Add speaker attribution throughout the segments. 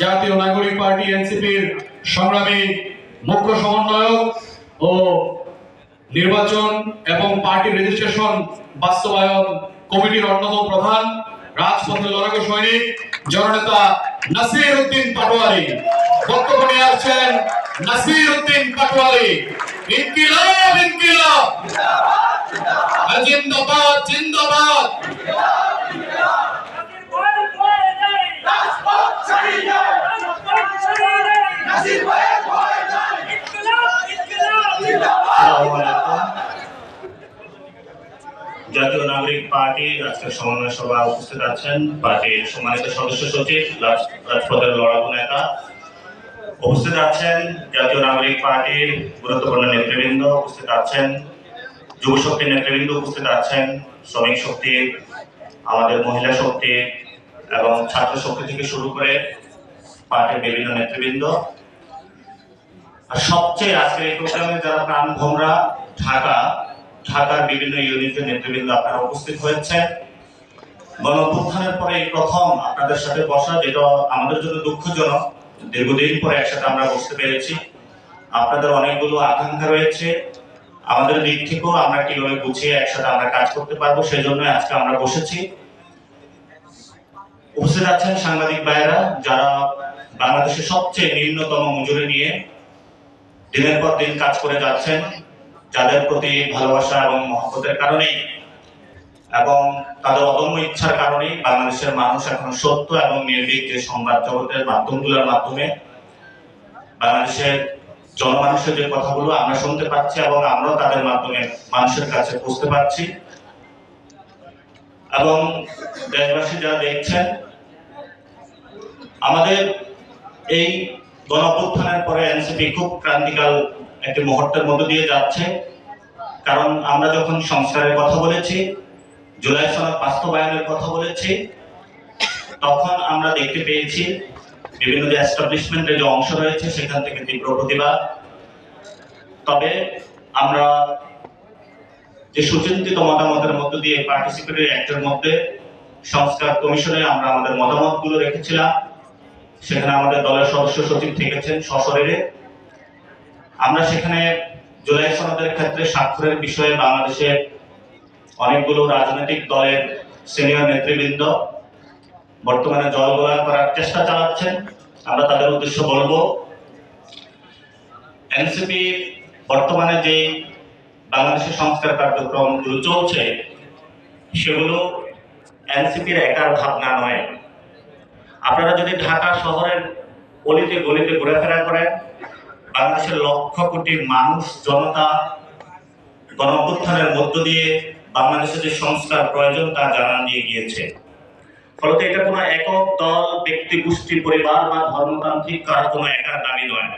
Speaker 1: জাতীয় নাগরিক পার্টি এনসিপির সংগ্রামী মুখ্য সমন্বয়ক ও নির্বাচন এবং পার্টি রেজিস্ট্রেশন বাস্তবায়ন কমিটির অন্যতম প্রধান, রাজপথের লড়াকু সৈনিক জননেতা নাসির উদ্দিন পাটোয়ারি বক্তব্য নিয়ে আসছেন। নাসির উদ্দিন পাটোয়ারি, ইনকিলাব ইনকিলাব, জিন্দাবাদ জিন্দাবাদ।
Speaker 2: জাতীয় নাগরিক পার্টির আজকের সমন্বয় সভা উপস্থিত আছেন পার্টির সম্মানিত সদস্য সচিব, রাজপথের লড়াকু নেতা উপস্থিত আছেন, জাতীয় নাগরিক পার্টির গুরুত্বপূর্ণ নেতৃবৃন্দ উপস্থিত আছেন, যুব শক্তির নেতৃবৃন্দ উপস্থিত আছেন, শ্রমিক শক্তি, আমাদের মহিলা শক্তি এবং ছাত্র শক্তি থেকে শুরু করে পার্টির বিভিন্ন নেতৃবৃন্দ। আর সবচেয়ে আজকের এই প্রোগ্রামে যারা প্রাণ ভোমরা ঢাকার বিভিন্ন ইউনিটের নেতৃবৃন্দ আপনারা উপস্থিত হয়েছে। গণ অভ্যুত্থানের পরে এই প্রথম আপনাদের সাথে বসা, যেটা আমাদের জন্য দুঃখজনক। দীর্ঘদিন পরে একসাথে আমরা বসতে পেরেছি। আপনাদের অনেকগুলো আকাঙ্ক্ষা রয়েছে, আমাদের দিক থেকেও আমরা কিভাবে গুছিয়ে একসাথে আমরা কাজ করতে পারবো সেই জন্য আজকে আমরা বসেছি। উপস্থিত আছেন সাংবাদিক ভাইয়েরা, যারা বাংলাদেশের সবচেয়ে নিম্নতম মজুরি নিয়ে দিনের পর দিন কাজ করে যাচ্ছেন, যাদের প্রতি ভালোবাসা এবং মহব্বতের কারণে এবং তাদের অদম্য ইচ্ছার কারণে বাংলাদেশের মানুষ এখন সত্য এবং নির্ভীক যে সংবাদ জগতের মাধ্যমগুলোর মাধ্যমে বাংলাদেশের জনমানুষের যে কথাগুলো আমরা শুনতে পাচ্ছি এবং আমরাও তাদের মাধ্যমে মানুষের কাছে পৌঁছতে পারছি। এবং দেশবাসী যারা দেখছেন, আমাদের এই গণ অভ্যুত্থানের পরে এনসিপি খুব ক্রান্তিকাল একটি মুহূর্তের মধ্য দিয়ে যাচ্ছে। কারণ আমরা যখন সংস্কারের কথা বলেছি, জুলাই সনদ বাস্তবায়নের কথা বলেছি, তখন আমরা দেখতে পেয়েছি বিভিন্ন যে এস্টাবলিশমেন্টের যে অংশ রয়েছে সেখান থেকে তীব্র প্রতিবাদ। তবে আমরা যে সুচিন্তিত মতামতের মধ্য দিয়ে পার্টিসিপেটরি অ্যাক্টের মধ্যে সংস্কার কমিশনে আমরা আমাদের মতামতগুলো রেখেছিলাম, সেখানে আমাদের দলের সদস্য সচিব থেকেছেন সশরীরে। আমরা সেখানে জুলাই সনদের ক্ষেত্রে স্বাক্ষরের বিষয়ে বাংলাদেশের অনেকগুলো রাজনৈতিক দলের সিনিয়র নেতৃবৃন্দ বর্তমানে জলগোলা করার চেষ্টা চালাচ্ছেন। আমরা তাদের উদ্দেশ্য বলবো, এনসিপি বর্তমানে যে বাংলাদেশের সংস্কার কার্যক্রমগুলো চলছে সেগুলো এনসিপির একার ভাবনা নয়। আপনারা যদি ঢাকা শহরের অলিতে গলিতে ঘোরাফেরা করেন, বাংলাদেশের লক্ষ কোটি মানুষ জনতা গণ অভ্যুত্থানের মধ্য দিয়ে বাংলাদেশের যে সংস্কার প্রয়োজন তা জানান দিয়ে গিয়েছে। ফলত এটা কোনো একক দল, ব্যক্তি, গোষ্ঠী, পরিবার বা ধর্মতান্ত্রিক কারো কোনো একার দাবি নয়।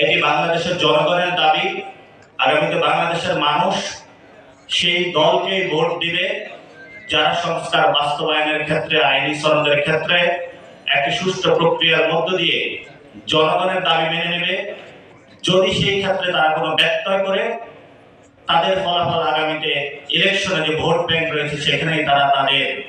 Speaker 2: এটি বাংলাদেশের জনগণের দাবি। আগামীতে বাংলাদেশের মানুষ সেই দলকে ভোট দিবে যারা সংস্কার বাস্তবায়নের ক্ষেত্রে, আইনি সনদের ক্ষেত্রে একটি সুষ্ঠু প্রক্রিয়ার মধ্য দিয়ে জনগণের দাবি মেনে নেবে। যদি সেই ক্ষেত্রে তারা কোনো ব্যত্যয় করে, তাদের ফলাফল আগামীতে ইলেকশনে যে ভোট ব্যাংক রয়েছে সেখানেই তারা তাদের